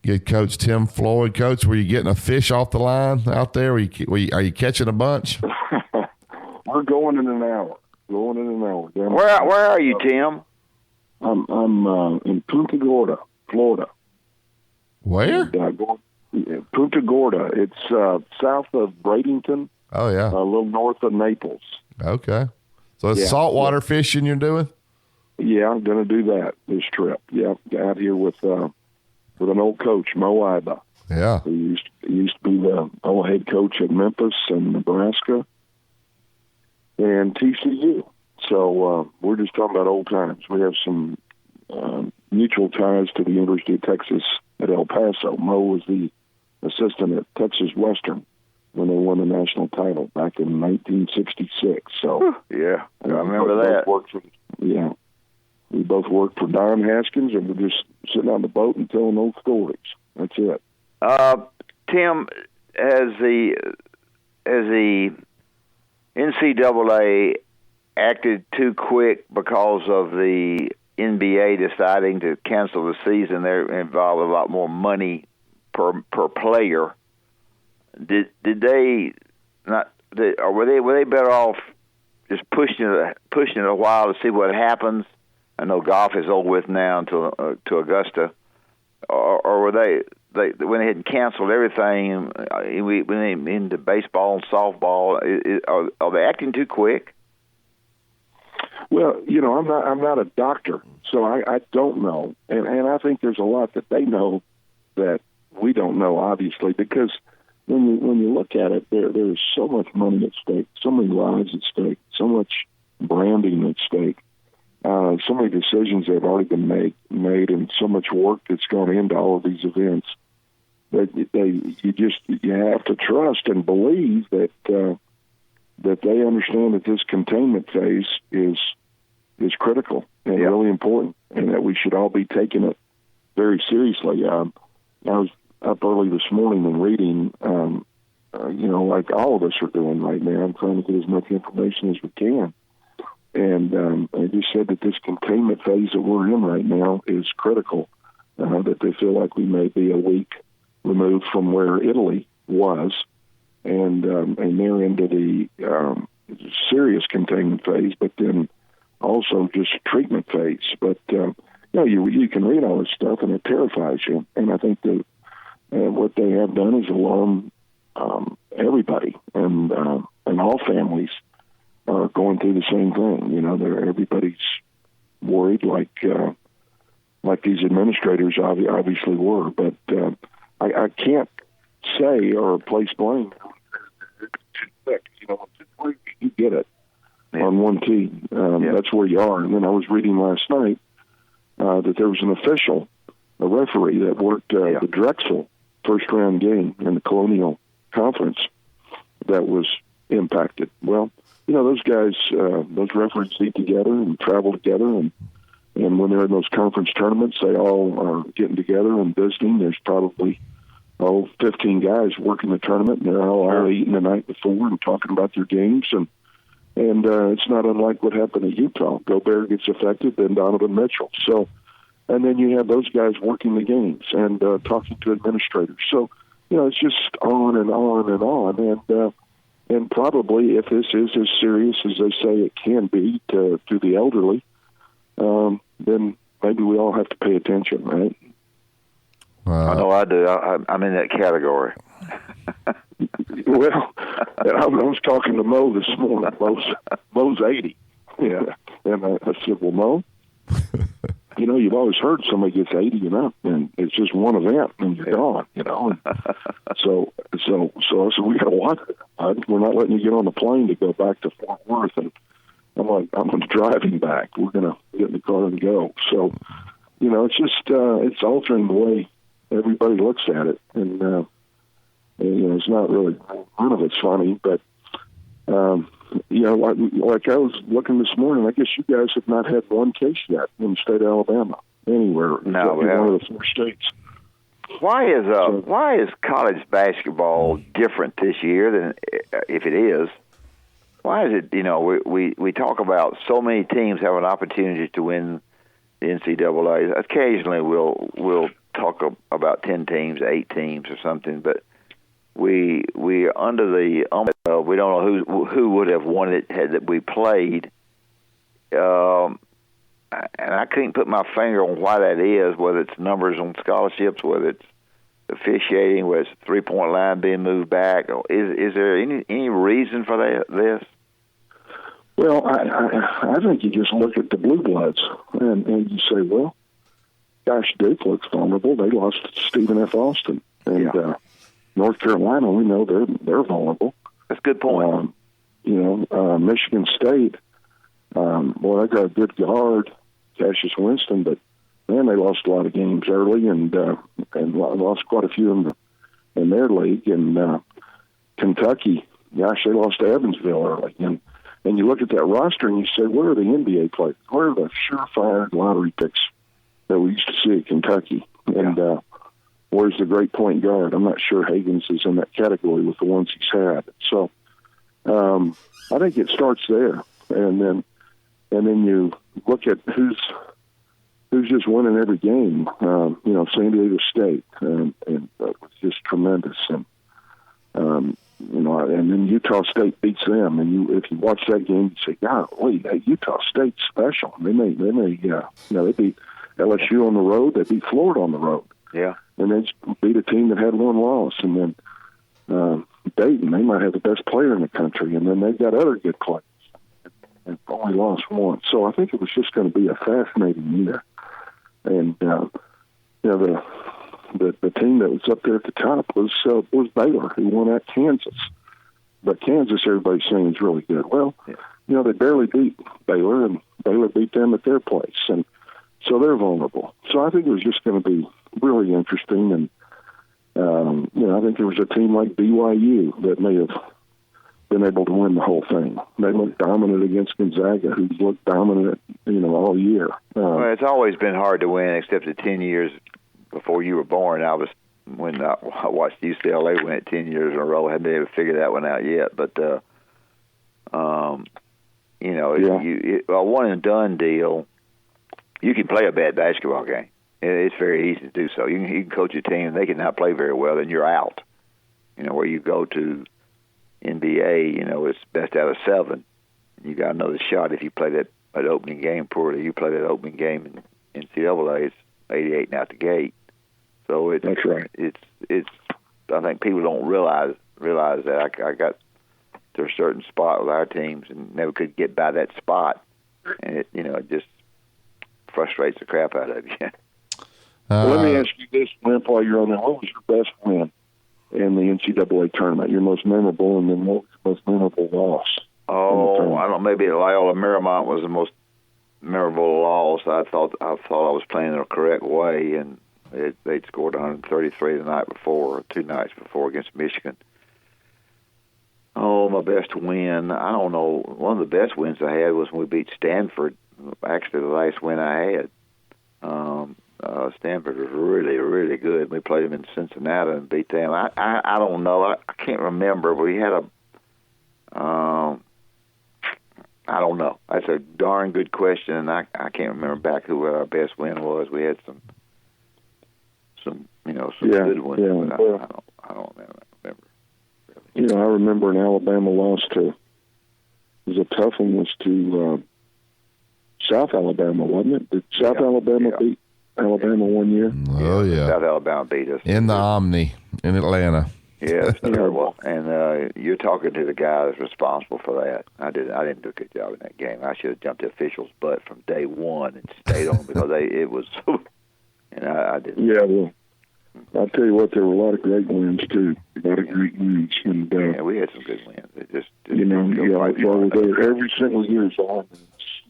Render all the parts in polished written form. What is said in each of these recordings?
get Coach Tim Floyd. Coach, were you getting a fish off the line out there? Are you catching a bunch? We're going in an hour. Where are you, Tim? I'm in Punta Gorda, Florida. Where? Punta Gorda. It's south of Bradenton. Oh, yeah. A little north of Naples. Okay. So it's saltwater fishing you're doing? Yeah, I'm going to do that this trip. Yeah, out here with an old coach, Mo Iba. Yeah. He used to be the old head coach at Memphis and Nebraska and TCU. So we're just talking about old times. We have some mutual ties to the University of Texas at El Paso. Mo was the assistant at Texas Western when they won the national title back in 1966. So yeah, I remember that. We both worked for Don Haskins, and we're just sitting on the boat and telling old stories. That's it. Tim, has the NCAA acted too quick because of the NBA deciding to cancel the season? They're involved a lot more money per player. Did they not? Or were they better off just pushing it a while to see what happens? I know golf is over with now until to Augusta, or were they went ahead and canceled everything? We went into baseball and softball. Are they acting too quick? Well, I'm not a doctor, so I don't know, and I think there's a lot that they know that we don't know, obviously, because when you look at it, there's so much money at stake, so many lives at stake, so much branding at stake, so many decisions that have already been made, and so much work that's gone into all of these events that you have to trust and believe that they understand that this containment phase is critical and really important, and that we should all be taking it very seriously. I was up early this morning and reading, like all of us are doing right now. I'm trying to get as much information as we can. And they just said that this containment phase that we're in right now is critical, that they feel like we may be a week removed from where Italy was, and they're into the serious containment phase, but then also just treatment phase. But, you can read all this stuff, and it terrifies you. And I think that what they have done is alarm everybody, and all families are going through the same thing. Everybody's worried, like these administrators obviously were. But I can't say or place blame. You get it on one team. That's where you are. And then I was reading last night that there was an official, a referee that worked the Drexel first-round game in the Colonial Conference that was impacted. Well, those guys, those referees eat together and travel together, and when they're in those conference tournaments, they all are getting together and visiting. There's probably 15 guys working the tournament, and they're all eating the night before and talking about their games, and it's not unlike what happened at Utah. Gobert gets affected, then Donovan Mitchell. So, and then you have those guys working the games and talking to administrators. So, it's just on and on and on. And probably if this is as serious as they say it can be to the elderly, then maybe we all have to pay attention, right? I know I do. I'm in that category. Well, I was talking to Mo this morning. Mo's 80. Yeah. And I said, well, Mo, you've always heard somebody gets 80 and up, and it's just one event, and you're gone, And so I said, we got to watch it. We're not letting you get on the plane to go back to Fort Worth. And I'm like, I'm driving back. We're going to get in the car and go. So, it's just, it's altering the way everybody looks at it. And it's not really, none of it's funny, but, like I was looking this morning, I guess you guys have not had one case yet in the state of Alabama, anywhere. No, we haven't. One of the 4 states. Why is college basketball different this year than if it is? Why is it, we talk about so many teams have an opportunity to win the NCAA. Occasionally we'll talk about 10 teams, 8 teams, or something, but we under the we don't know who would have won it had that we played, and I couldn't put my finger on why that is. Whether it's numbers on scholarships, whether it's officiating, whether it's the 3-point line being moved back. Is there any reason for this? Well, I think you just look at the Blue Bloods and you say, well, gosh, Duke looks vulnerable. They lost Stephen F. Austin, and North Carolina, we know they're vulnerable. That's a good point. Michigan State, they got a good guard, Cassius Winston, but man, they lost a lot of games early and lost quite a few in their league. And Kentucky, gosh, they lost to Evansville early. And you look at that roster and you say, where are the NBA players? Where are the surefire lottery picks that we used to see at Kentucky? And where's the great point guard? I'm not sure Higgins is in that category with the ones he's had. So I think it starts there, and then you look at who's just winning every game. San Diego State, and was just tremendous, and then Utah State beats them. And if you watch that game, you say, "Golly, Utah State's special." They beat LSU on the road. They beat Florida on the road. Yeah. And they beat a team that had one loss. And then Dayton, they might have the best player in the country. And then they've got other good players and only lost one. So I think it was just going to be a fascinating year. And, the team that was up there at the top was Baylor, who won at Kansas. But Kansas, everybody's saying, is really good. Well, they barely beat Baylor, and Baylor beat them at their place. And so they're vulnerable. So I think it was just going to be really interesting. And, I think there was a team like BYU that may have been able to win the whole thing. They looked dominant against Gonzaga, who's looked dominant, all year. Well, it's always been hard to win, except the 10 years before you were born. When I watched UCLA win it 10 years in a row. I hadn't been able to figure that one out yet. But, a one-and-done deal, you can play a bad basketball game. It's very easy to do so. You can coach a team, and they cannot play very well, then you're out. Where you go to NBA, it's best out of 7. You got another shot if you play that opening game poorly. You play that opening game in NCAA, it's 88 and out the gate. So that's right. It's. I think people don't realize that. I got to a certain spot with our teams and never could get by that spot, and it just frustrates the crap out of you. Let me ask you this, Wimp, while you're on there. What was your best win in the NCAA tournament? Your most memorable, and then what was your most memorable loss? Oh, I don't know. Maybe Loyola Marymount was the most memorable loss. I thought I was playing the correct way, and they'd scored 133 the night before, or 2 nights before, against Michigan. Oh, my best win. I don't know. One of the best wins I had was when we beat Stanford. Actually, the last win I had. Stanford was really, really good. We played them in Cincinnati and beat them. I don't know. I can't remember. We had I don't know. That's a darn good question, and I can't remember back who our best win was. We had some good ones. Yeah. But I don't remember. Really. I remember an Alabama loss to. It was a tough one. Was to South Alabama, wasn't it? Did South Alabama beat Alabama one year? Oh yeah. South Alabama beat us in the Omni in Atlanta. Yeah, that's terrible. And you're talking to the guy that's responsible for that. I didn't do a good job in that game. I should have jumped the officials' butt from day one and stayed on because it was. And I didn't. Yeah, well, I'll tell you what, there were a lot of great wins too. A lot of great wins, and we had some good wins. It just there every single year is on.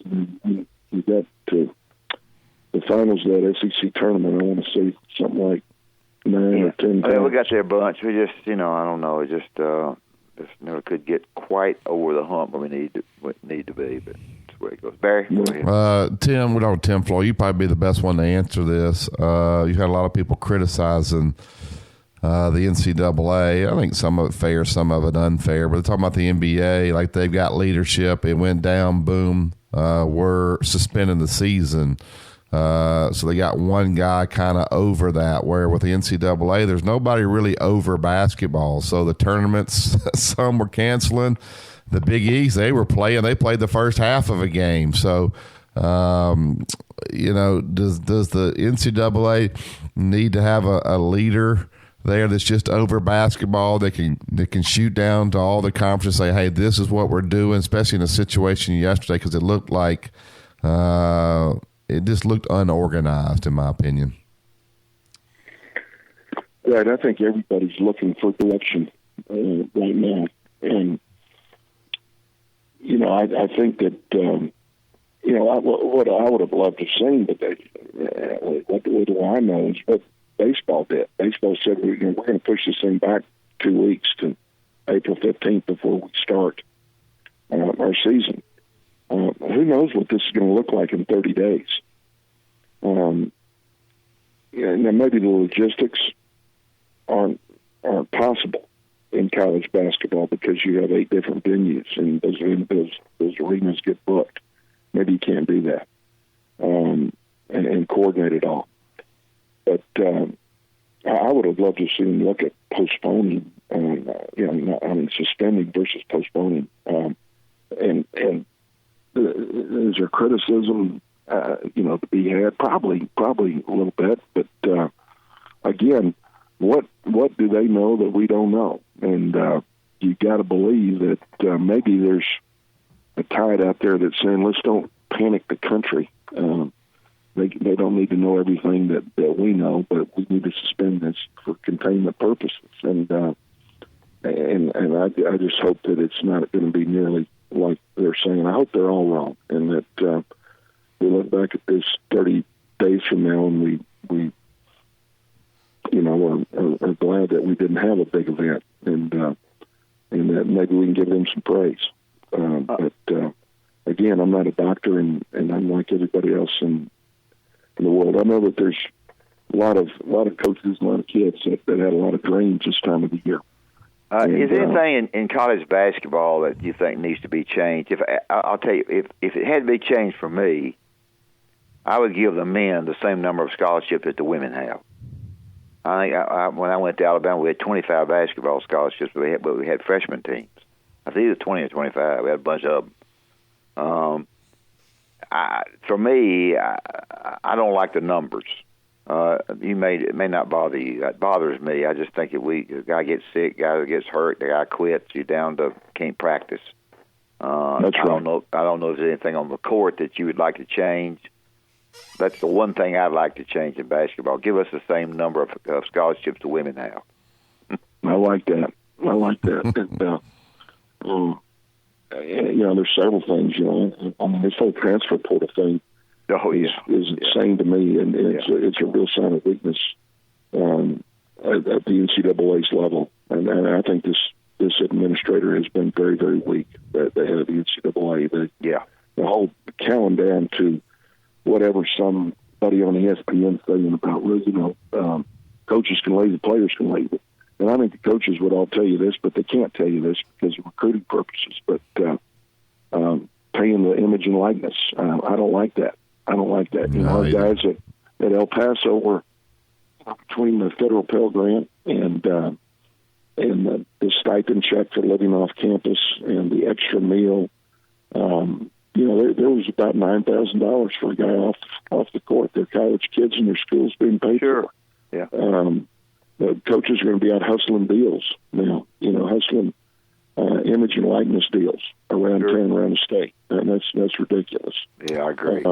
You got to the finals of that SEC tournament. I want to say something like 9 or 10 times. Well, we got there a bunch. We just, I don't know. It just never could get quite over the hump where we need to be. But that's where it goes. Barry, go ahead. Tim Floyd, you probably be the best one to answer this. You had a lot of people criticizing the NCAA. I think some of it fair, some of it unfair. But they're talking about the NBA, like they've got leadership. It went down, boom. We're suspending the season. So they got one guy kind of over that, where with the NCAA, there's nobody really over basketball. So the tournaments, some were canceling. The Big East, they were playing. They played the first half of a game. So, you know, does the NCAA need to have a leader there that's just over basketball that can shoot down to all the conferences and say, hey, this is what we're doing, especially in a situation yesterday, because it looked like it just looked unorganized, in my opinion. Right. I think everybody's looking for direction right now. And, you know, I think that, you know, what I would have loved to have seen, but what do I know is what baseball did. Baseball said, we're going to push this thing back 2 weeks to April 15th before we start our season. Who knows what this is going to look like in 30 days? Yeah, now maybe the logistics aren't possible in college basketball because you have 8 different venues and those arenas get booked. Maybe you can't do that and coordinate it all. But I would have loved to see them look at postponing, suspending versus postponing. And is there criticism, to be had? Probably a little bit. But again, what do they know that we don't know? And you got to believe that maybe there's a tide out there that's saying, let's don't panic the country. They don't need to know everything that we know, but we need to suspend this for containment purposes. And I just hope that it's not going to be nearly like they're saying. I hope they're all wrong, and that we look back at this 30 days from now, and we are glad that we didn't have a big event, and that maybe we can give them some praise. But again, I'm not a doctor, and I'm like everybody else in the world. I know that there's a lot of coaches, a lot of kids that had a lot of dreams this time of the year. Is there anything in college basketball that you think needs to be changed? I'll tell you, if it had to be changed for me, I would give the men the same number of scholarships that the women have. I think when I went to Alabama, we had 25 basketball scholarships, but we had freshman teams. I think it was 20 or 25. We had a bunch of them. For me, I don't like the numbers. It may not bother you. That bothers me. I just think if a guy gets sick, guy gets hurt, the guy quits, you're down to can't practice. That's right. I don't know if there's anything on the court that you would like to change. That's the one thing I'd like to change in basketball. Give us the same number of scholarships the women have. I like that. And, there's several things. I mean, this whole transfer portal thing is insane to me, and it's a real sign of weakness at the NCAA's level. And I think this administrator has been very, very weak at the head of the NCAA. The whole counting down to whatever somebody on ESPN saying about, coaches can leave, the players can leave. And I think the coaches would all tell you this, but they can't tell you this because of recruiting purposes. But paying the image and likeness, I don't like that. Our guys at El Paso were between the federal Pell Grant and the stipend check for living off campus and the extra meal. There was about $9,000 for a guy off the court. Their college kids and their schools being paid for. Yeah. The coaches are going to be out hustling deals now. Hustling image and likeness deals around town, around the state, and that's ridiculous. Yeah, I agree.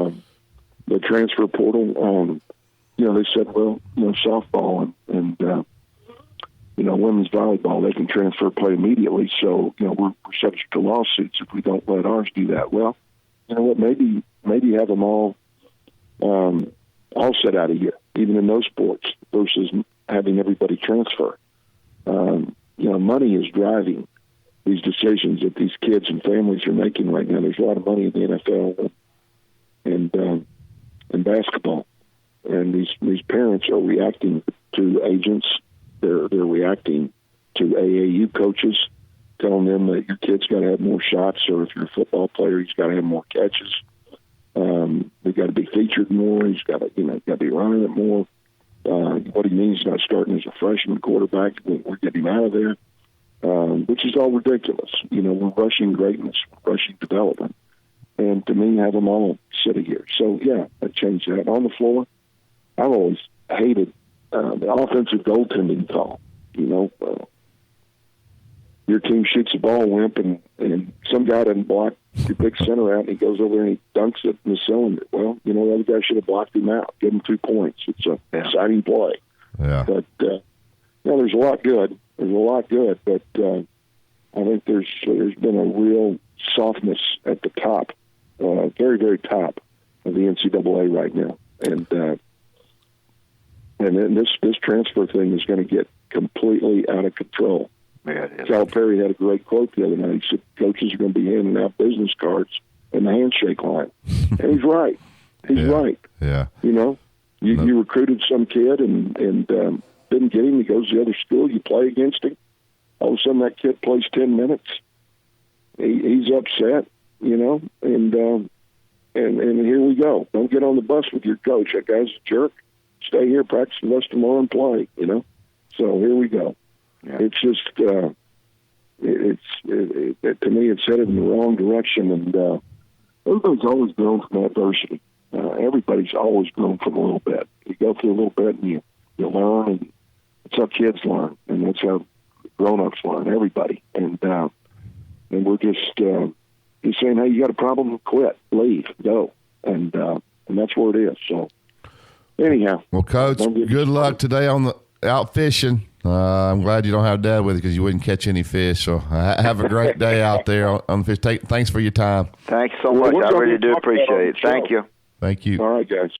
The transfer portal. They said, softball and women's volleyball, they can transfer play immediately. So we're subject to lawsuits if we don't let ours do that. Well, you know what? Maybe have them all set out a year, even in those sports, versus having everybody transfer. Money is driving these decisions that these kids and families are making right now. There's a lot of money in the NFL and basketball, and these parents are reacting to agents. They're reacting to AAU coaches, telling them that your kid's got to have more shots, or if you're a football player, he's got to have more catches. The got to be featured more. He's got to, got to be running it more. What he means not starting as a freshman quarterback. We're getting him out of there, which is all ridiculous. We're rushing greatness, rushing development. And to me, have them all sitting here. So, yeah, I changed that. On the floor, I've always hated the offensive goaltending call. Your team shoots the ball, Wimp, and some guy doesn't block your big center out, and he goes over there and he dunks it in the cylinder. Well, the other guy should have blocked him out, give him 2 points. It's an exciting play. Yeah. But, there's a lot good. There's a lot good, but I think there's been a real softness at the top, very, very top of the NCAA right now. And then this transfer thing is going to get completely out of control. Yeah, Calipari had a great quote the other night. He said, coaches are going to be handing out business cards in the handshake line. And he's right. He's right. Yeah. You recruited some kid and didn't get him. He goes to the other school. You play against him. All of a sudden that kid plays 10 minutes. He's upset, and here we go. Don't get on the bus with your coach. That guy's a jerk. Stay here, practice the rest tomorrow, and play. So here we go. Yeah. It's just to me, it's headed in the wrong direction, and everybody's always grown from adversity. Everybody's always grown from a little bit. You go through a little bit, and you learn, and that's how kids learn, and that's how grown-ups learn. Everybody, and we're just saying, hey, you got a problem? Quit, leave, go, and that's where it is. So. Anyhow. Well, Coach, good luck today on the out fishing. I'm glad you don't have Dad with you because you wouldn't catch any fish. So have a great day out there on the fish. Thanks for your time. Thanks so much. I really do appreciate it. Thank you. Thank you. All right, guys.